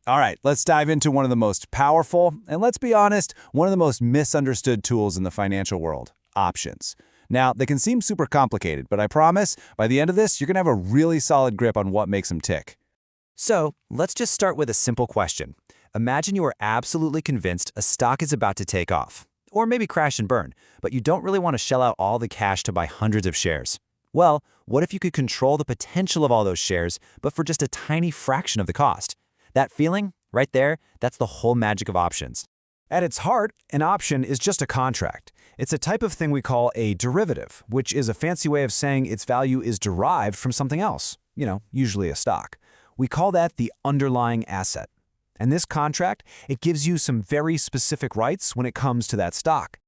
All right, let's dive into one of the most powerful, and let's be honest, one of the most misunderstood tools in the financial world, options. Now, they can seem super complicated, but I promise, by the end of this, you're going to have a really solid grip on what makes them tick. So, let's just start with a simple question. Imagine you are absolutely convinced a stock is about to take off, or maybe crash and burn, but you don't really want to shell out all the cash to buy hundreds of shares. Well, what if you could control the potential of all those shares, but for just a tiny fraction of the cost? That feeling, right there, that's the whole magic of options. At its heart, an option is just a contract. It's a type of thing we call a derivative, which is a fancy way of saying its value is derived from something else, usually a stock. We call that the underlying asset. And this contract, it gives you some very specific rights when it comes to that stock.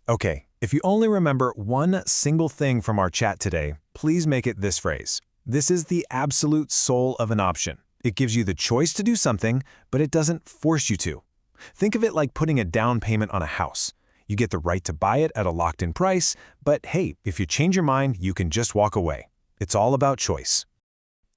Okay, if you only remember one single thing from our chat today, please make it this phrase. This is the absolute soul of an option. It gives you the choice to do something, but it doesn't force you to. Think of it like putting a down payment on a house. You get the right to buy it at a locked-in price, but hey, if you change your mind, you can just walk away. It's all about choice.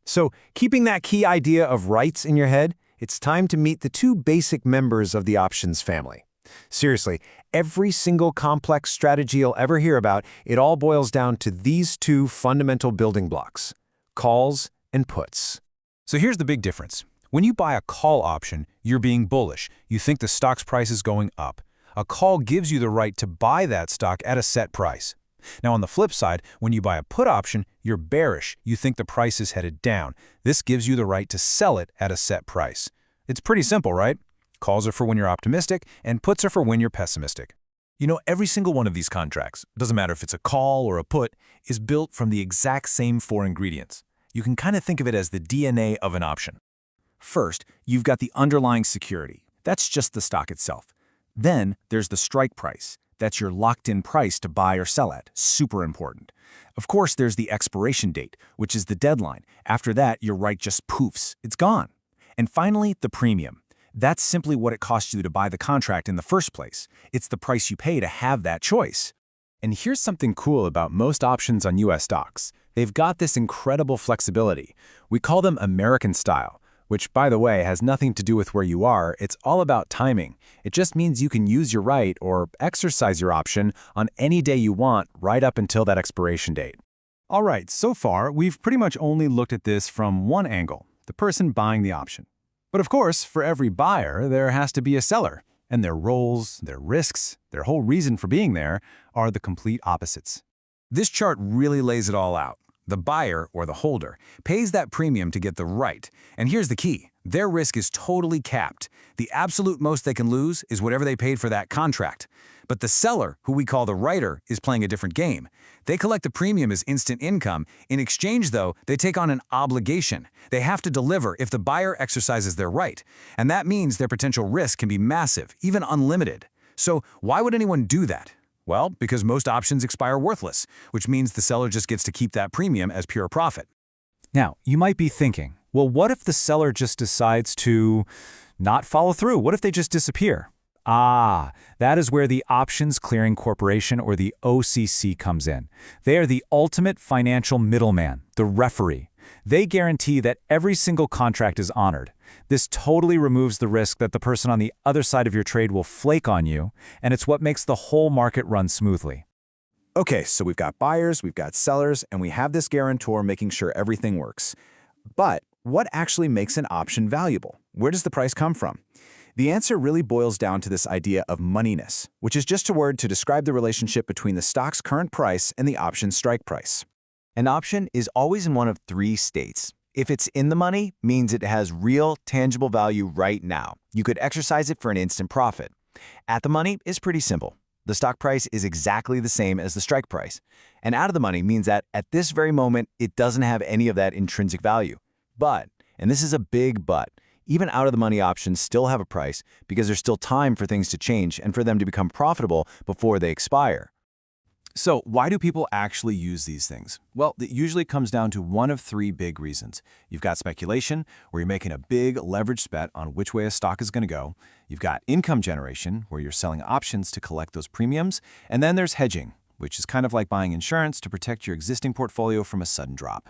So, keeping that key idea of rights in your head, it's time to meet the two basic members of the options family. Seriously, every single complex strategy you'll ever hear about, it all boils down to these two fundamental building blocks: calls and puts. So here's the big difference. When you buy a call option, you're being bullish. You think the stock's price is going up. A call gives you the right to buy that stock at a set price. Now on the flip side, when you buy a put option, you're bearish. You think the price is headed down. This gives you the right to sell it at a set price. It's pretty simple, right? Calls are for when you're optimistic, and puts are for when you're pessimistic. Every single one of these contracts, doesn't matter if it's a call or a put, is built from the exact same four ingredients. You can kind of think of it as the DNA of an option. First, you've got the underlying security. That's just the stock itself. Then, there's the strike price. That's your locked-in price to buy or sell at. Super important. Of course, there's the expiration date, which is the deadline. After that, your right just poofs. It's gone. And finally, the premium. That's simply what it costs you to buy the contract in the first place. It's the price you pay to have that choice. And here's something cool about most options on US stocks. They've got this incredible flexibility. We call them American style, which, by the way, has nothing to do with where you are. It's all about timing. It just means you can use your right or exercise your option on any day you want right up until that expiration date. All right, so far, we've pretty much only looked at this from one angle, the person buying the option. But of course, for every buyer, there has to be a seller, and their roles, their risks, their whole reason for being there are the complete opposites. This chart really lays it all out. The buyer, or the holder, pays that premium to get the right. And here's the key. Their risk is totally capped. The absolute most they can lose is whatever they paid for that contract. But the seller, who we call the writer, is playing a different game. They collect the premium as instant income. In exchange, though, they take on an obligation. They have to deliver if the buyer exercises their right. And that means their potential risk can be massive, even unlimited. So why would anyone do that? Well, because most options expire worthless, which means the seller just gets to keep that premium as pure profit. Now, you might be thinking, well, what if the seller just decides to not follow through? What if they just disappear? That is where the Options Clearing Corporation, or the OCC, comes in. They are the ultimate financial middleman, the referee. They guarantee that every single contract is honored. This totally removes the risk that the person on the other side of your trade will flake on you, and it's what makes the whole market run smoothly. Okay, so we've got buyers, we've got sellers, and we have this guarantor making sure everything works. But what actually makes an option valuable? Where does the price come from? The answer really boils down to this idea of moneyness, which is just a word to describe the relationship between the stock's current price and the option's strike price. An option is always in one of three states. If it's in the money, means it has real, tangible value right now. You could exercise it for an instant profit. At the money is pretty simple. The stock price is exactly the same as the strike price. And out of the money means that at this very moment, it doesn't have any of that intrinsic value. But, and this is a big but, even out-of-the-money options still have a price because there's still time for things to change and for them to become profitable before they expire. So why do people actually use these things? Well, it usually comes down to one of three big reasons. You've got speculation, where you're making a big leveraged bet on which way a stock is going to go. You've got income generation, where you're selling options to collect those premiums. And then there's hedging, which is kind of like buying insurance to protect your existing portfolio from a sudden drop.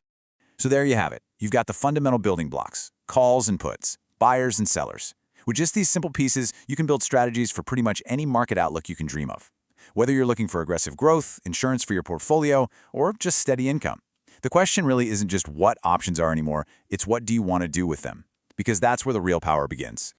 So there you have it. You've got the fundamental building blocks, calls and puts. buyers and sellers. With just these simple pieces, you can build strategies for pretty much any market outlook you can dream of. Whether you're looking for aggressive growth, insurance for your portfolio, or just steady income. The question really isn't just what options are anymore, it's what do you want to do with them? Because that's where the real power begins.